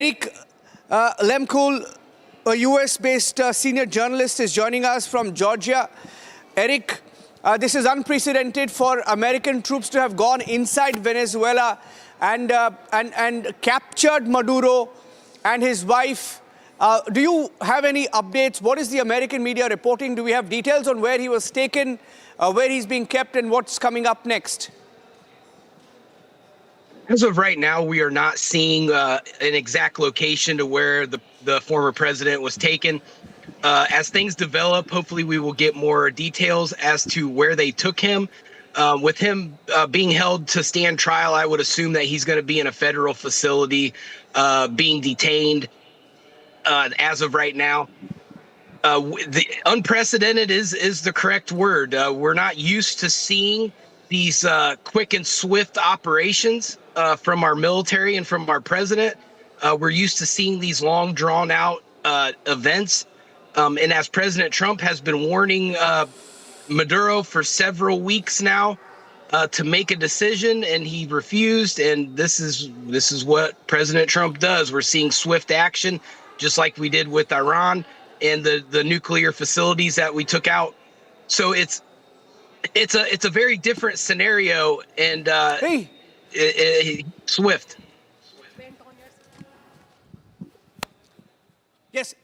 Erik Lehmkuhle, a US-based senior journalist, is joining us from Georgia. Erik, this is unprecedented for American troops to have gone inside Venezuela and captured Maduro and his wife. Do you have any updates? What is the American media reporting? Do we have details on where he was taken, where he's being kept, and what's coming up next? As of right now, we are not seeing an exact location to where the former president was taken. As things develop, hopefully we will get more details as to where they took him. With him being held to stand trial, I would assume that he's going to be in a federal facility being detained as of right now. The unprecedented is the correct word. We're not used to seeing these quick and swift operations from our military and from our president. We're used to seeing these long drawn out events. And as President Trump has been warning Maduro for several weeks now to make a decision, and he refused. And this is what President Trump does. We're seeing swift action, just like we did with Iran and the nuclear facilities that we took out. So it's a very different scenario, and swift. Yes,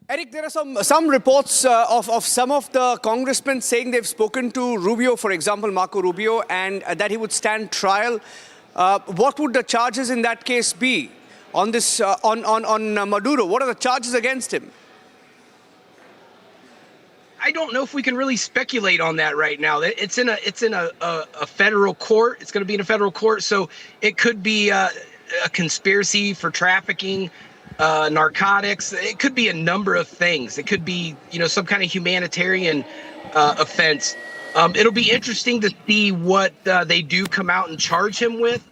Erik, there are some reports of some of the congressmen saying they've spoken to Rubio, for example, Marco Rubio, and that he would stand trial. What would the charges in that case be on this on Maduro? What are the charges against him? I don't know if we can really speculate on that right now. It's in a federal court. It's going to be in a federal court, so it could be a conspiracy for trafficking, narcotics. It could be a number of things. It could be, some kind of humanitarian offense. It'll be interesting to see what they do come out and charge him with.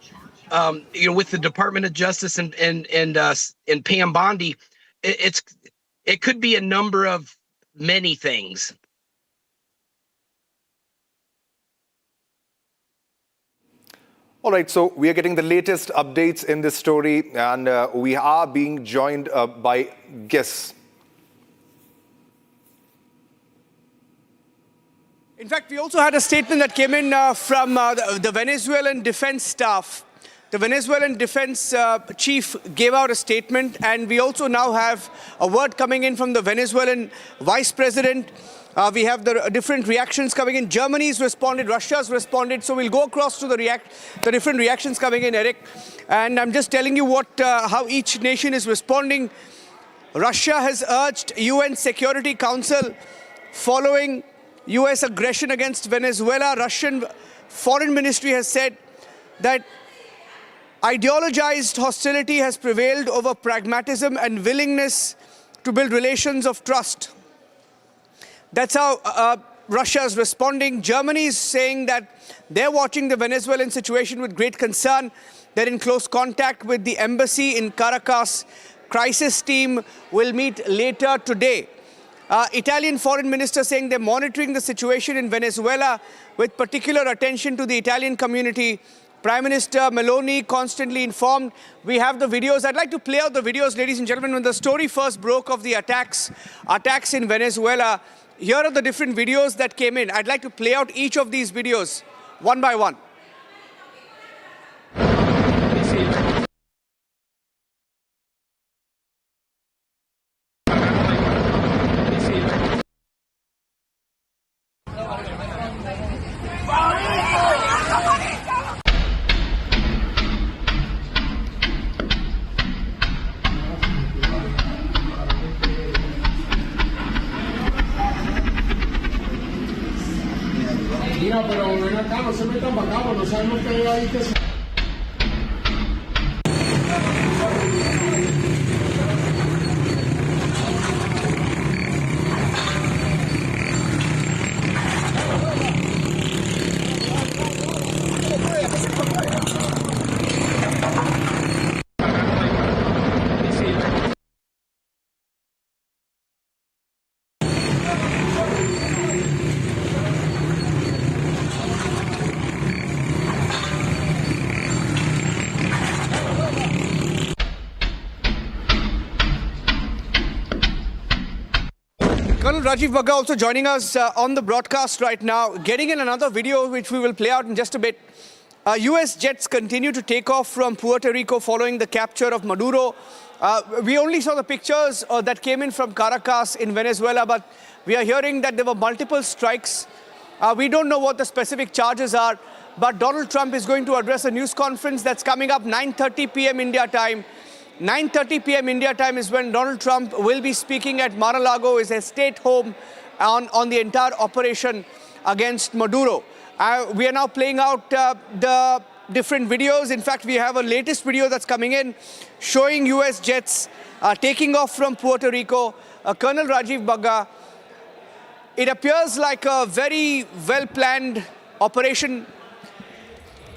With the Department of Justice and Pam Bondi, it could be a number of many things. All right, so we are getting the latest updates in this story, and we are being joined by guests. In fact, we also had a statement that came in from the Venezuelan defense staff. The Venezuelan defense chief gave out a statement, and we also now have a word coming in from the Venezuelan vice president. We have the different reactions coming in. Germany's responded, Russia's responded. So we'll go across to the different reactions coming in, Erik. And I'm just telling you how each nation is responding. Russia has urged UN Security Council following US aggression against Venezuela. Russian Foreign Ministry has said that ideologized hostility has prevailed over pragmatism and willingness to build relations of trust. That's how Russia is responding. Germany is saying that they're watching the Venezuelan situation with great concern. They're in close contact with the embassy in Caracas. Crisis team will meet later today. Italian foreign minister saying they're monitoring the situation in Venezuela with particular attention to the Italian community. Prime Minister Meloni constantly informed. We have the videos. I'd like to play out the videos, ladies and gentlemen. When the story first broke of the attacks in Venezuela, here are the different videos that came in. I'd like to play out each of these videos one by one. Mira, pero ven acá, no se metan para acá, no saben lo que hay que hacer. Colonel Rajiv Bagga also joining us on the broadcast right now, getting in another video which we will play out in just a bit. US jets continue to take off from Puerto Rico following the capture of Maduro. We only saw the pictures that came in from Caracas in Venezuela, but we are hearing that there were multiple strikes. We don't know what the specific charges are, but Donald Trump is going to address a news conference that's coming up 9:30 p.m. India time. 9:30 p.m. India time is when Donald Trump will be speaking at Mar-a-Lago, his estate home, on the entire operation against Maduro. We are now playing out the different videos. In fact, we have a latest video that's coming in showing US jets taking off from Puerto Rico. Colonel Rajiv Bagga, it appears like a very well-planned operation